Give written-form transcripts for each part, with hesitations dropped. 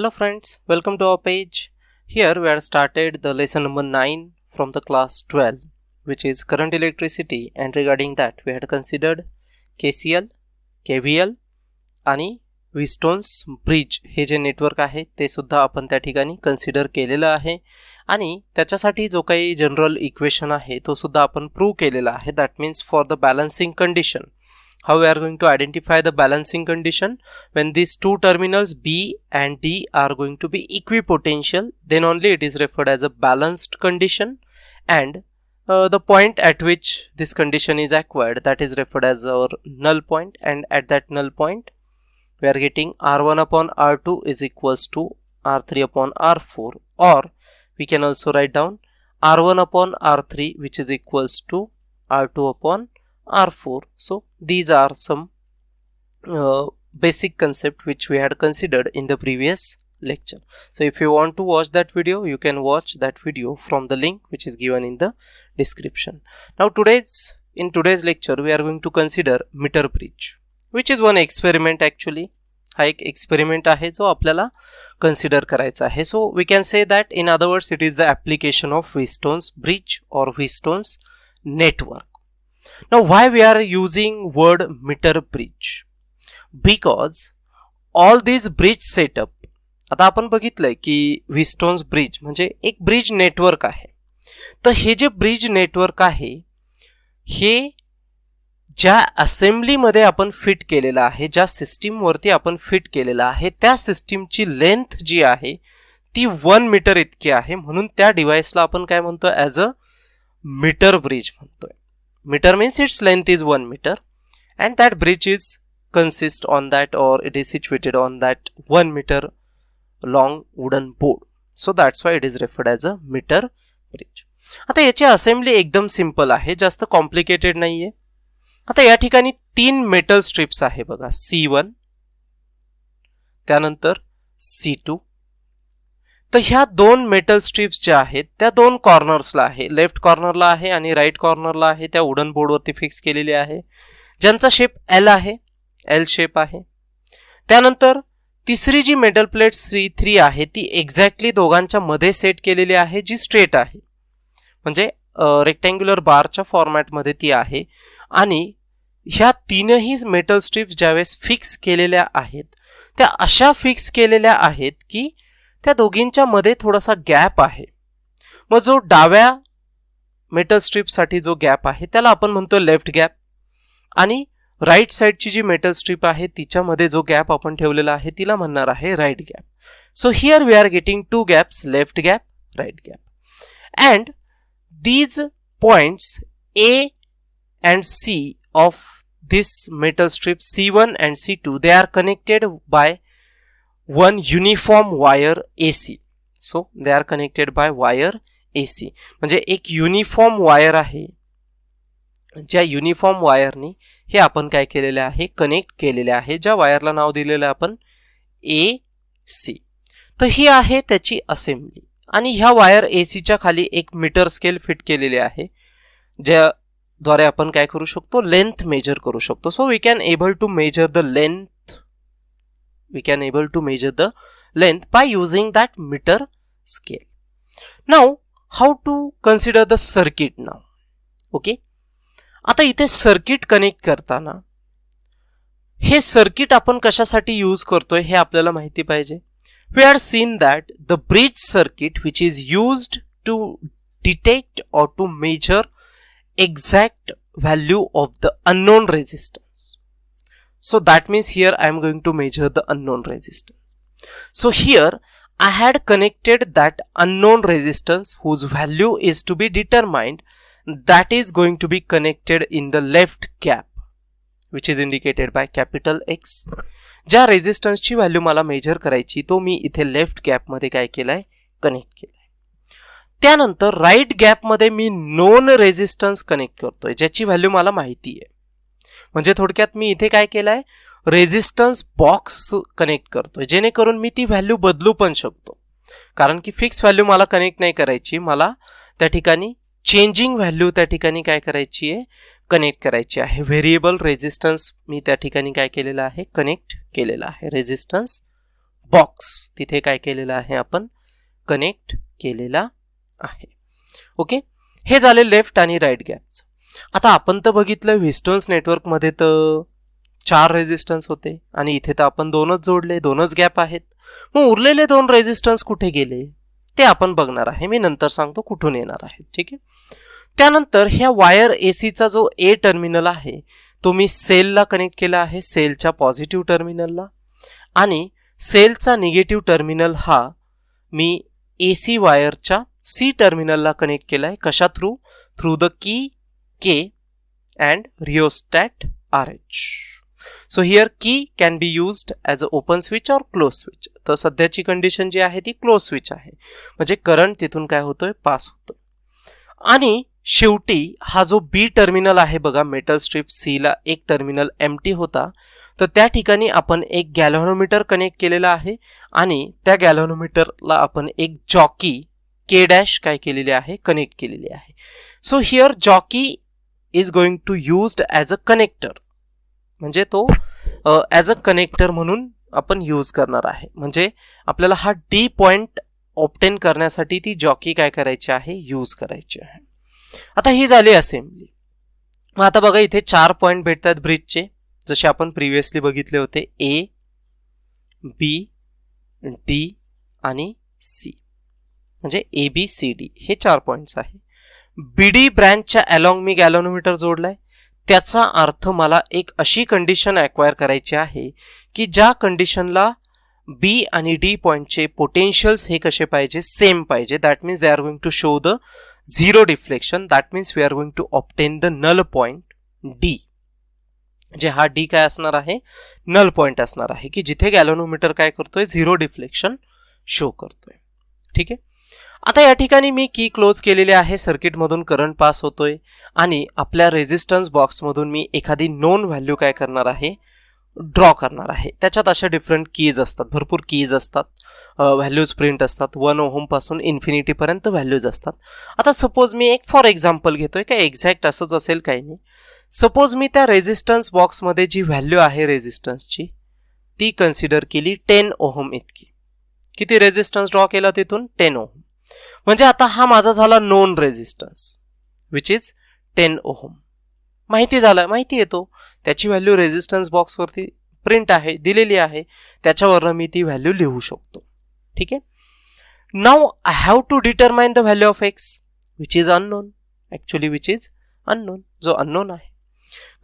Hello friends, welcome to our page. Here we have started the lesson number 9 from the class 12, which is current electricity, and regarding that we had considered KCL, KVL आणि Wheatstone's bridge हे जे network आहे ते सुद्धा आपण त्या ठिकाणी consider केलेलं आहे आणि त्याच्यासाठी जो काही जनरल इक्वेशन आहे तो सुद्धा आपण प्रूव्ह केलेला आहे. That means for the balancing condition, how we are going to identify the balancing condition when these two terminals B and D are going to be equipotential, then only it is referred as a balanced condition, and the point at which this condition is acquired, that is referred as our null point, and at that null point we are getting R1 upon R2 is equals to R3 upon R4, or we can also write down R1 upon R3 which is equals to R2 upon R4. So these are some basic concept which we had considered in the previous lecture. So if you want to watch that video, you can watch that video from the link which is given in the description. Now in today's lecture we are going to consider meter bridge, which is one experiment actually. हा एक experiment आहे जो आपल्याला consider करायचा आहे. So we can say that in other words it is the application of Wheatstone's bridge or Wheatstone's network. Now why we are using word meter bridge? Because all these bridge setup, आता आपण बघितलंय की Wheatstone's bridge म्हणजे एक bridge network आहे. तर हे जे ब्रिज नेटवर्क आहे हे ज्या असेंब्ली मध्ये आपण फिट केलेला आहे, ज्या सिस्टीम वरती आपण फिट केलेला आहे, त्या सिस्टीमची लेंथ जी आहे ती 1 मीटर इतकी आहे. म्हणून त्या डिव्हाइसला आपण काय म्हणतो, ॲज अ मीटर ब्रिज म्हणतोय. Meter means its length is 1 meter and that bridge is consist on that, or it is situated on that 1 meter long wooden board. So that's why it is referred as a meter bridge. आता याची assembly एकदम simple आहे, जास्त complicated नाहीये. आता या ठिकाणी 3 metal strips आहे बघा, C1 त्यानंतर C2. तर ह्या 2 मेटल स्ट्रिप्स ज्या आहेत त्या 2 कॉर्नर्सला आहे, लेफ्ट कॉर्नरला आहे आणि राईट कॉर्नरला आहे. त्या वुडन बोर्डवरती फिक्स केलेली आहे, ज्यांचा शेप L आहे, L शेप आहे. त्यानंतर तिसरी जी मेटल प्लेट C3 आहे ती एक्झॅक्टली दोघांच्या मध्ये सेट केलेली आहे, जी स्ट्रेट आहे, म्हणजे रेक्टँग्युलर बारच्या फॉर्मॅटमध्ये ती आहे. आणि ह्या तीनही मेटल स्ट्रिप्स ज्यावेळेस फिक्स केलेल्या आहेत त्या अशा फिक्स केलेल्या आहेत की त्या दोघींच्या मध्ये थोडासा गॅप आहे. मग जो डाव्या मेटल स्ट्रिपसाठी जो गॅप आहे त्याला आपण म्हणतो लेफ्ट गॅप, आणि राईट साइडची जी मेटल स्ट्रिप आहे तिच्यामध्ये जो गॅप आपण ठेवलेला आहे तिला म्हणणार आहे right gap. So here we are getting 2 gaps, left gap, right gap. And these points A and C of this metal strip C1 and C2, they are connected by one uniform wire AC. So they are connected by wire AC. म्हणजे एक uniform wire आहे, ज्या uniform वायरनी हे आपण काय केलेले आहे, connect केलेले आहे. ज्या वायरला नाव दिलेलं आपण AC. तर ही आहे त्याची असेंब्ली, आणि ह्या वायर एसीच्या खाली एक मीटर स्केल फिट केलेले आहे, ज्याद्वारे आपण काय करू शकतो, लेंथ मेजर करू शकतो. So we can able to measure the length, we can able to measure the length by using that meter scale. Now how to consider the circuit now? Okay, आता इथे सर्किट कनेक्ट करताना हे circuit आपण कशासाठी use करतोय हे आपल्याला माहिती पाहिजे. We are seen that the bridge circuit which is used to detect or to measure exact value of the unknown resistance. So that means here I am going to measure the unknown resistance. So here I had connected that unknown resistance whose value is to be determined, that is going to be connected in the left gap which is indicated by capital X. ज्या resistance ची value मला major करायची तो मी इथे left gap मध्ये काय केलाय, connect केलाय. त्यानंतर राईट गॅप मध्ये मी नोन रेजिस्टन्स कनेक्ट करतोय, ज्याची व्हॅल्यू मला माहिती आहे. म्हणजे थोडक्यात मी इथे काय केलंय, रेजिस्टन्स बॉक्स कनेक्ट करतोय, जेणेकरून मी ती व्हॅल्यू बदलू पण शकतो. कारण की फिक्स व्हॅल्यू मला कनेक्ट नाही करायची, मला त्या ठिकाणी चेंजिंग व्हॅल्यू त्या ठिकाणी काय करायची आहे, कनेक्ट करायची आहे. व्हेरिएबल रेजिस्टन्स मी त्या ठिकाणी काय केलेला आहे, कनेक्ट केलेला आहे, रेजिस्टन्स बॉक्स तिथे काय केलेलं आहे आपण कनेक्ट केलेला आहे. ओके, हे झाले लेफ्ट आणि राईट गॅपचं. आता आपण तर बघितलं व्हिस्टोन्स नेटवर्कमध्ये तर 4 रेझिस्टन्स होते आणि इथे तर आपण 2च जोडले, 2च गॅप आहेत. मग उरलेले 2 रेझिस्टन्स कुठे गेले ते आपण बघणार आहे. मी नंतर सांगतो कुठून येणार आहे. ठीक आहे, त्यानंतर ह्या वायर एसीचा जो ए टर्मिनल आहे तो मी सेलला कनेक्ट केला आहे, सेलच्या पॉझिटिव्ह टर्मिनलला, आणि सेलचा निगेटिव्ह टर्मिनल हा मी एसी वायरच्या सी टर्मिनलला कनेक्ट केला आहे. कशा through? Through the key K and rheostat RH. So here key can be used as a open switch or close switch. तर सध्याची कंडिशन जी आहे ती क्लोज स्विच आहे, म्हणजे करंट तिथून काय होतोय पास होतोय. आणि शेवटी हा जो बी टर्मिनल आहे बघा, मेटल स्ट्रीप सी ला एक टर्मिनल एम्प्टी होता, तर त्या ठिकाणी आपण एक गॅल्व्हॅनोमीटर कनेक्ट केलेला आहे आणि त्या गॅल्व्हॅनोमीटरला आपण एक जॉकी के डॅश काय केलेली आहे कनेक्ट केलेली आहे. So here jockey is going to used as a connector, म्हणजे तो ॲज अ कनेक्टर म्हणून आपण यूज करणार आहे. म्हणजे आपल्याला हा डी पॉइंट ऑब्टेन करण्यासाठी ती जॉकी काय करायची आहे यूज करायची आहे. आता ही झाली असेंब्ली. मग आता बघा इथे 4 पॉइंट भेटतात ब्रिजचे, जसे आपण प्रिव्हियसली बघितले होते, ए बी डी आणि सी, म्हणजे ए बी सी डी हे 4 पॉइंट्स आहे. बीडी ब्रँचच्या अलॉंग मी गॅल्व्हॅनोमीटर जोडलाय. त्याचा अर्थ मला एक अशी कंडिशन ॲक्वायर करायची आहे की ज्या कंडिशनला बी आणि डी पॉइंटचे पोटेन्शियल्स हे कसे पाहिजे सेम पाहिजे. That means they are going to show the zero deflection. That means we are going to obtain the null point D. म्हणजे हा डी काय असणार आहे नल पॉइंट असणार आहे की जिथे गॅल्व्हॅनोमीटर काय करतोय झिरो डिफ्लेक्शन शो करतोय. ठीक आहे, आता या ठिकाणी मी की क्लोज केलेली आहे, सर्किटमधून करंट पास होतोय आणि आपल्या रेझिस्टन्स बॉक्समधून मी एखादी नोन व्हॅल्यू काय करणार आहे ड्रॉ करणार आहे. त्याच्यात अशा डिफरंट कीज असतात, भरपूर कीज असतात, व्हॅल्यूज प्रिंट असतात, 1 ओहम पासून इन्फिनिटीपर्यंत व्हॅल्यूज असतात. आता सपोज मी एक फॉर एक्झाम्पल घेतोय, काय एक्झॅक्ट असंच असेल काही नाही. सपोज मी त्या रेझिस्टन्स बॉक्समध्ये जी व्हॅल्यू आहे रेझिस्टन्सची ती कन्सिडर केली 10 ओहम इतकी. किती रेझिस्टन्स ड्रॉ केला तिथून 10 ओहम. म्हणजे आता हा माझा झाला non resistance which is 10 ohm. माहिती येतो त्याची व्हॅल्यू रेझिस्टन्स बॉक्सवरती प्रिंट आहे, दिलेली आहे, त्याच्यावरनं मी ती व्हॅल्यू लिहू शकतो. ठीक आहे, now I have to determine the value of x which is unknown. Actually which is unknown, जो अननोन आहे.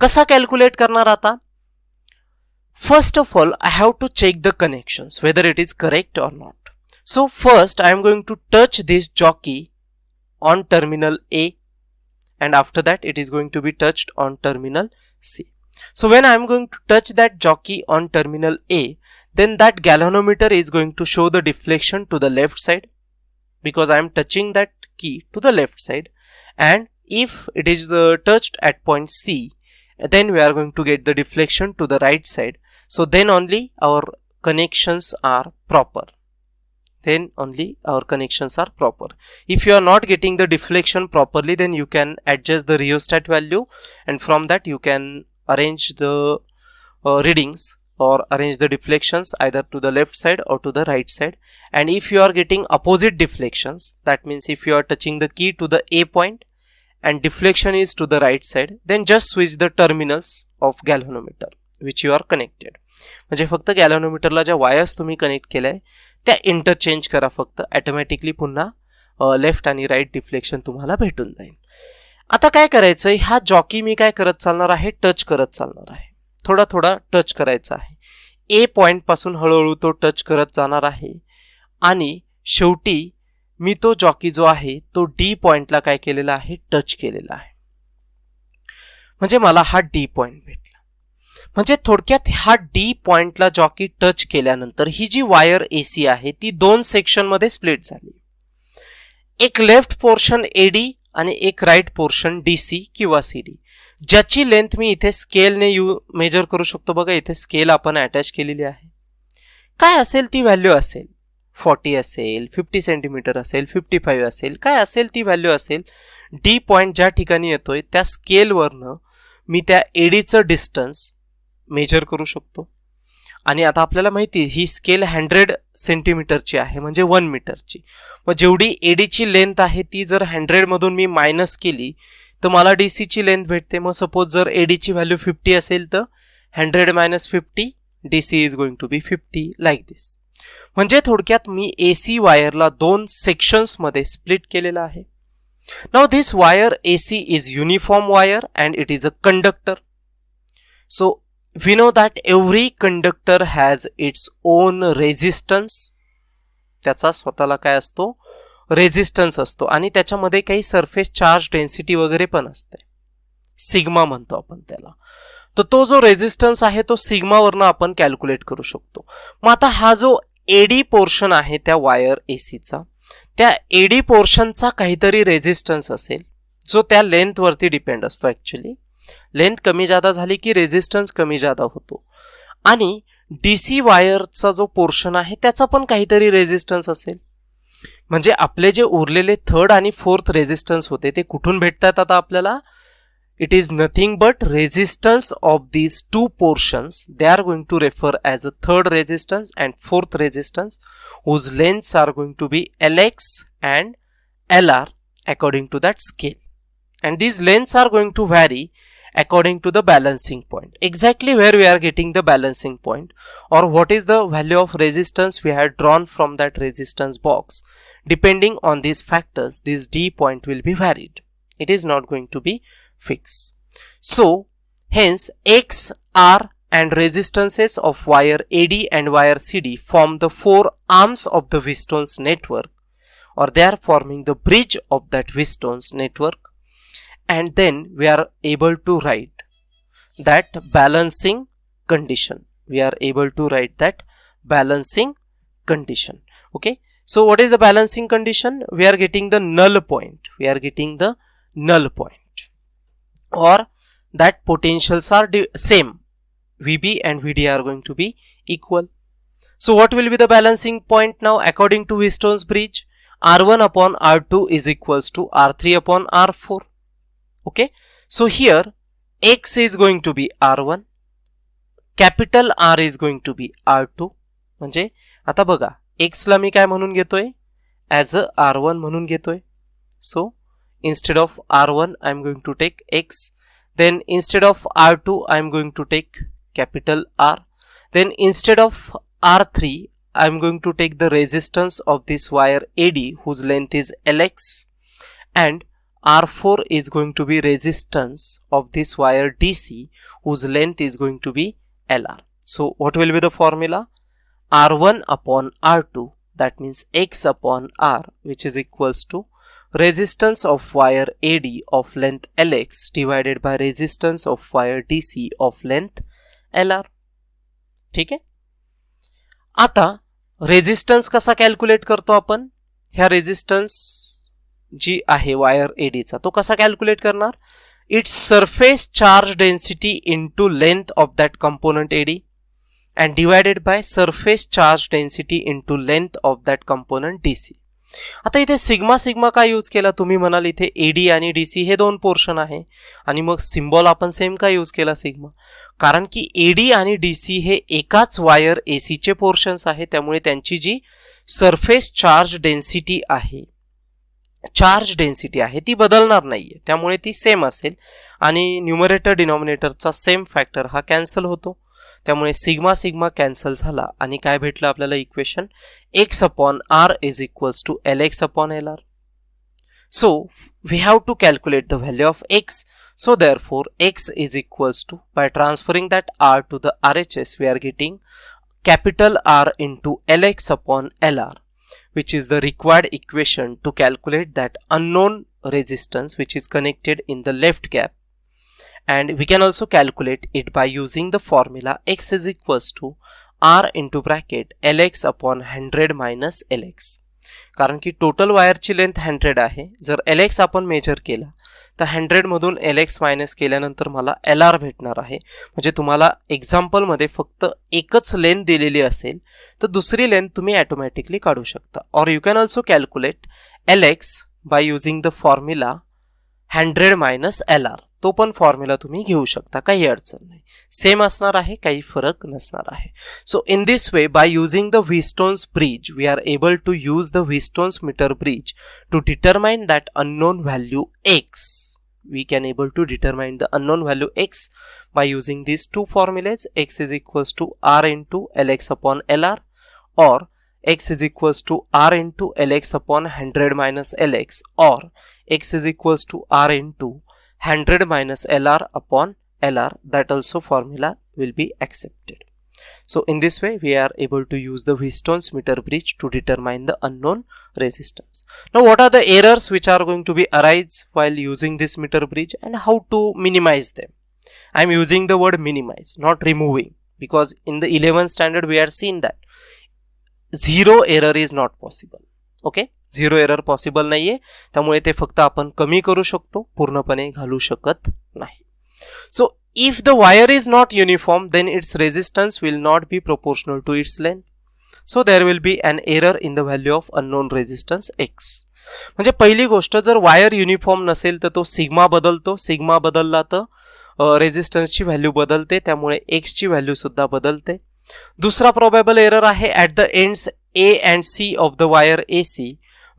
कसा कॅल्क्युलेट करणार आता? First of all I have to check the connections whether it is correct or not. So first I am going to touch this jockey on terminal A, and after that it is going to be touched on terminal C. So when I am going to touch that jockey on terminal A, then that galvanometer is going to show the deflection to the left side because I am touching that key to the left side, and if it is touched at point C, then we are going to get the deflection to the right side. So then only our connections are proper. Then only our connections are proper. If you are not getting the deflection properly, then you can adjust the rheostat value, and from that you can arrange the readings or arrange the deflections either to the left side or to the right side. And if you are getting opposite deflections, that means if you are touching the key to the A point and deflection is to the right side, then just switch the terminals of galvanometer which you are connected. म्हणजे फक्त गॅल्व्हॅनोमीटरला ज्या wires तुम्ही connect केल्या त्या interchange करा फक्त, automatically पुन्हा left आणि राईट डिफ्लेक्शन तुम्हाला भेटून जाईल. आता काय करायचं, हा जॉकी मी काय करत चालणार आहे टच करत चालणार आहे, थोडा थोडा टच करायचा आहे. ए पॉइंट पासून हळूहळू तो टच करत जाणार आहे आणि शेवटी मी तो जॉकी जो आहे तो डी पॉइंटला काय केलेला आहे टच केलेला आहे. म्हणजे मला हा डी पॉइंट भेटला. म्हणजे थोडक्यात हा डी पॉइंटला जॉकी टच केल्यानंतर ही जी वायर एसी आहे ती 2 सेक्शन मध्ये स्प्लिट झाली. एक लेफ्ट पोर्शन एडी आणि एक राईट पोर्शन डीसी किंवा सीडी, ज्याची लेंथ मी इथे स्केलने मेजर करू शकतो. बघा इथे स्केल आपण अटॅच केलेली आहे. काय असेल ती व्हॅल्यू असेल, 40 असेल, 50 सेंटीमीटर असेल, 55 असेल, काय असेल ती व्हॅल्यू असेल. डी पॉइंट ज्या ठिकाणी येतोय त्या स्केलवरनं मी त्या एडीचं डिस्टन्स मेजर करू शकतो आणि आता आपल्याला माहिती ही स्केल 100 सेंटीमीटरची आहे म्हणजे 1 मीटरची. मग जेवढी एडीची लेंथ आहे ती जर 100 मधून मी मायनस केली तर मला डीसीची लेंथ भेटते. मग सपोज जर एडीची व्हॅल्यू 50 असेल तर 100 minus 50 DC is going to be 50 like this. म्हणजे थोडक्यात मी एसी वायरला 2 सेक्शन्स मध्ये स्प्लिट केलेला आहे. Now this wire AC is uniform wire and it is a conductor. So we know that every conductor has its own resistance. त्याचा स्वतःला काय असतो, रेझिस्टन्स असतो आणि त्याच्यामध्ये काही सरफेस चार्ज डेन्सिटी वगैरे पण असते, सिग्मा म्हणतो आपण त्याला. तर तो जो रेझिस्टन्स आहे तो सिग्मा वरनं आपण कॅल्क्युलेट करू शकतो. मग आता हा जो एडी पोर्शन आहे त्या वायर एसीचा, त्या एडी पोर्शनचा काहीतरी रेझिस्टन्स असेल जो त्या लेंथ वरती डिपेंड असतो. ऍक्च्युली लेंथ कमी जादा झाली की रेझिस्टन्स कमी जादा होतो. आणि डीसी वायरचा जो पोर्शन आहे त्याचा पण काहीतरी रेझिस्टन्स असेल. म्हणजे आपले जे उरलेले थर्ड आणि फोर्थ रेझिस्टन्स होते ते कुठून भेटतात आता आपल्याला? It is nothing but resistance of these two portions. They are going to refer as a third resistance and fourth resistance whose lengths are going to be LX and LR according to that scale. And these lengths are going to vary according to the balancing point. Exactly where we are getting the balancing point or what is the value of resistance we had drawn from that resistance box. Depending on these factors, this D point will be varied. It is not going to be fixed. So, hence X, R and resistances of wire AD and wire CD form the four arms of the Wheatstone's network, or they are forming the bridge of that Wheatstone's network. And then we are able to write that balancing condition. We are able to write that balancing condition. Okay. So what is the balancing condition? We are getting the null point. We are getting the null point. Or that potentials are same. VB and VD are going to be equal. So what will be the balancing point now according to Wheatstone's bridge? R1 upon R2 is equals to R3 upon R4. Okay, so here X is going to be R1, capital R is going to be R2. म्हणजे आता बघा X ला मी काय म्हणून घेतोय, as a R1 म्हणून घेतोय. So instead of R1 I am going to take X, then instead of R2 I am going to take capital R, then instead of R3 I am going to take the resistance of this wire AD whose length is LX, and R4 is going to be resistance of this wire DC whose length is going to be LR. So what will be the formula? R1 upon R2, that means X upon R, which is equals to resistance of wire AD of length LX divided by resistance of wire DC of length LR. ठीक आहे. आता resistance कसा calculate करतो आपण? ह्या resistance जी आहे wire एडीचा तो कसा कॅल्क्युलेट करणार? It's surface charge density into length of that component AD and divided by surface charge density into length of that component DC. आता इथे सिग्मा सिग्मा का यूज केला? तुम्ही म्हणाल इथे एडी आणि डीसी हे दोन पोर्शन आहे आणि मग सिम्बॉल आपण सेम का यूज केला सिग्मा? कारण की एडी आणि डीसी हे एकाच वायर एसीचे पोर्शन्स आहे, त्यामुळे त्यांची जी सरफेस चार्ज डेन्सिटी आहे ती बदलणार नाहीये, त्यामुळे ती सेम असेल आणि न्यूमरेटर डिनॉमिनेटरचा सेम फॅक्टर हा कॅन्सल होतो. त्यामुळे सिग्मा सिग्मा कॅन्सल झाला आणि काय भेटलं आपल्याला equation? X upon R is equals to LX upon LR. So we have to calculate the value of X. So therefore X is equals to, by transferring that R to the RHS, we are getting capital R into LX upon LR, which is the required equation to calculate that unknown resistance which is connected in the left gap. And we can also calculate it by using the formula X is equals to R into bracket LX upon 100 minus LX. कारण की total वायरची length 100 आहे. जर LX आपण major केला तर 100 मधून LX minus केल्यानंतर मला LR भेटणार आहे. म्हणजे तुम्हाला एक्झाम्पल मध्ये फक्त एकच लेंथ दिलेली असेल तर दुसरी लेंथ तुम्ही ऑटोमॅटिकली काढू शकता. और you can also calculate LX by using the formula 100 minus LR. तो पण फॉर्म्युला तुम्ही घेऊ शकता, काही अडचण नाही. सेम असणार आहे, काही फरक नसणार आहे. So in this way, by using the Wheatstone's bridge, we are able to use the Wheatstone's meter bridge to determine that unknown value x. We can able to determine the unknown value x by using these two formulas. X is equals to r into lx upon lr, or x is equals to r into lx upon 100 minus lx, or x is equals to r into 100 minus lr upon lr. That also formula will be accepted. So in this way, we are able to use the Wheatstone's meter bridge to determine the unknown resistance. Now, what are the errors which are going to be arise while using this meter bridge, and how to minimize them? I am using the word minimize, not removing, because in the 11th standard we are seen that zero error is not possible. Okay, zero error possible नाहीये, त्यामुळे ते फक्त आपण कमी करू शकतो, पूर्णपणे घालू शकत नाही. So if the wire is not uniform, then its resistance will not be proportional to its length. So there will be an error in the value of unknown resistance x. म्हणजे पहिली गोष्ट, जर वायर युनिफॉर्म नसेल तर तो sigma बदलतो, sigma बदलला तर रेजिस्टन्सची व्हॅल्यू बदलते, त्यामुळे x ची व्हॅल्यू सुद्धा बदलते. दुसरा प्रोबेबल एरर आहे at the ends A and C of the wire AC,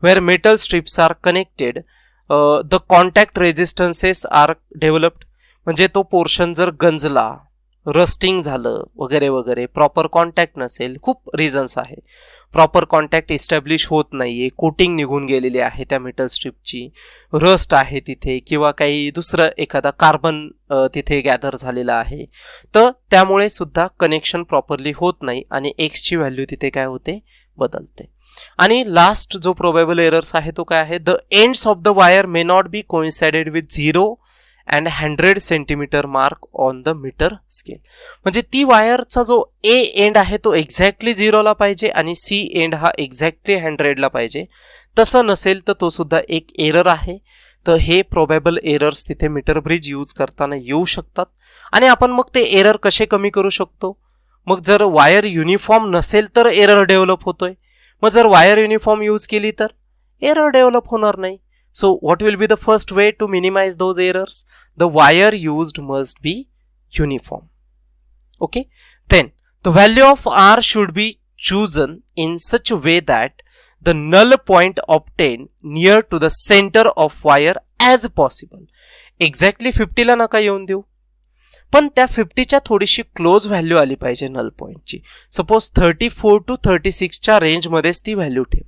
where metal strips are connected, the contact resistances are developed. म्हणजे तो पोर्शन जर गंजला, रस्टिंग झालं वगैरे वगैरे, प्रॉपर कॉन्टॅक्ट नसेल, खूप रिझन्स आहे. प्रॉपर कॉन्टॅक्ट इस्टॅब्लिश होत नाहीये, कोटिंग निघून गेलेली आहे त्या मेटल स्ट्रिपची, रस्ट आहे तिथे, किंवा काही दुसरं एखादा कार्बन तिथे गॅदर झालेला आहे, तर त्यामुळे सुद्धा कनेक्शन प्रॉपरली होत नाही आणि एक्स ची व्हॅल्यू तिथे काय होते, बदलते. आणि लास्ट जो प्रोबेबल एरर्स आहे तो काय आहे, the ends of the wire may not be coincided with 0 and 100 centimetre mark on the metre scale. म्हणजे ती वायरचा जो ए एंड आहे तो एक्झॅक्टली 0ला पाहिजे आणि सी एंड हा एक्झॅक्टली 100ला पाहिजे. तसं नसेल तर तो सुद्धा एक एरर आहे. तर हे प्रोबेबल एरर्स तिथे मीटर ब्रिज यूज करताना येऊ शकतात. आणि आपण मग ते एरर कसे कमी करू शकतो? मग जर वायर युनिफॉर्म नसेल तर एरर डेव्हलप होतोय, मग जर वायर युनिफॉर्म यूज केली तर एरर डेव्हलप होणार नाही. So what will be the first way to minimize those errors? The wire used must be uniform. Okay, then the value of R should be chosen in such a way that the null point obtained near to the center of wire as possible. Exactly 50 ला नका येऊन देऊ, पण त्या 50 च्या थोडीशी close value आली पाहिजे नल पॉइंटची. सपोज 34 to 36 च्या रेंज मध्येच ती व्हॅल्यू ठेवा.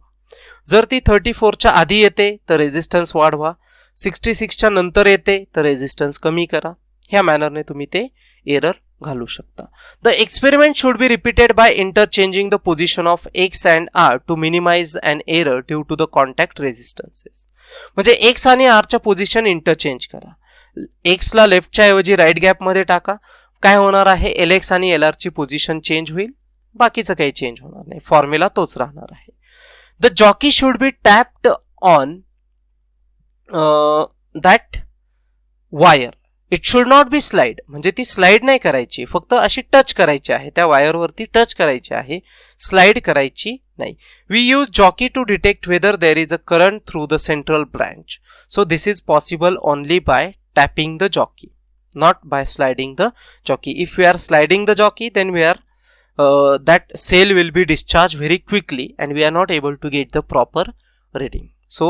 जर ती 34 च्या आधी येते तर रेजिस्टन्स वाढवा, 66 च्या नंतर येते तर रेजिस्टन्स कमी करा. ह्या मॅनरने तुम्ही ते एरर घालू शकता. The experiment should be repeated by interchanging the position of X and R to minimise an error due to the contact resistances. म्हणजे एक्स आणि आरच्या पोझिशन इंटरचेंज करा. एक्सला लेफ्टच्या ऐवजी राईट गॅप मध्ये टाका. काय होणार आहे, एल एक्स आणि एल आर ची पोझिशन चेंज होईल, बाकीचं काही चेंज होणार नाही, फॉर्म्युला तोच राहणार आहे. The jockey should be tapped on that wire. It should not be slide. म्हणजे ती स्लाइड नाही करायची, फक्त अशी टच करायची आहे, त्या वायरवरती टच करायची आहे, स्लाइड करायची नाही. We use jockey to detect whether there is a current through the central branch. So this is possible only by tapping the jockey, not by sliding the jockey. If we are sliding the jockey, then we are that cell will be discharged very quickly and we are not able to get the proper reading. So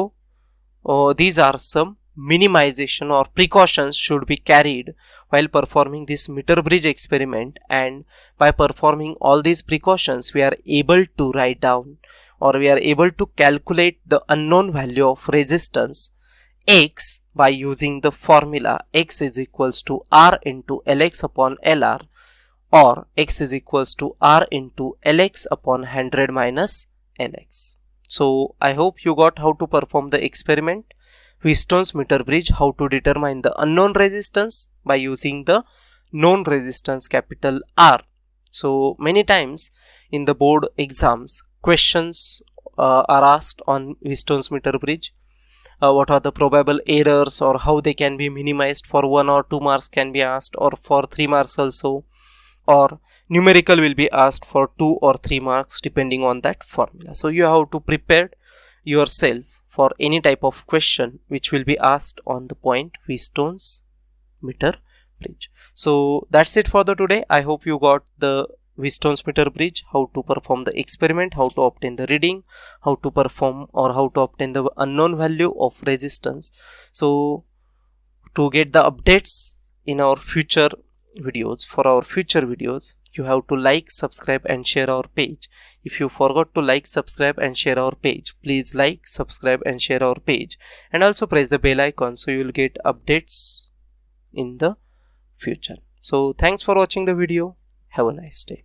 these are some minimization or precautions should be carried while performing this meter bridge experiment, and by performing all these precautions we are able to write down or we are able to calculate the unknown value of resistance x by using the formula x is equals to r into lx upon lr, or x is equals to r into lx upon 100 minus lx. So I hope you got how to perform the experiment. Wheatstone's meter bridge, how to determine the unknown resistance by using the known resistance capital R. So many times in the board exams questions are asked on Wheatstone's meter bridge. What are the probable errors or how they can be minimized? For 1 or 2 marks can be asked, or for 3 marks also, or numerical will be asked for 2 or 3 marks depending on that formula. So you have to prepare yourself for any type of question which will be asked on the point Wheatstone's meter bridge. So that's it for the today. I hope you got the Wheatstone's meter bridge, how to perform the experiment, how to obtain the reading, how to perform or how to obtain the unknown value of resistance. So to get the updates in our future videos, for our future videos, you have to like, subscribe and share our page. If you forgot to like, subscribe and share our page, please like, subscribe and share our page, and also press the bell icon so you will get updates in the future. So thanks for watching the video. Have a nice day.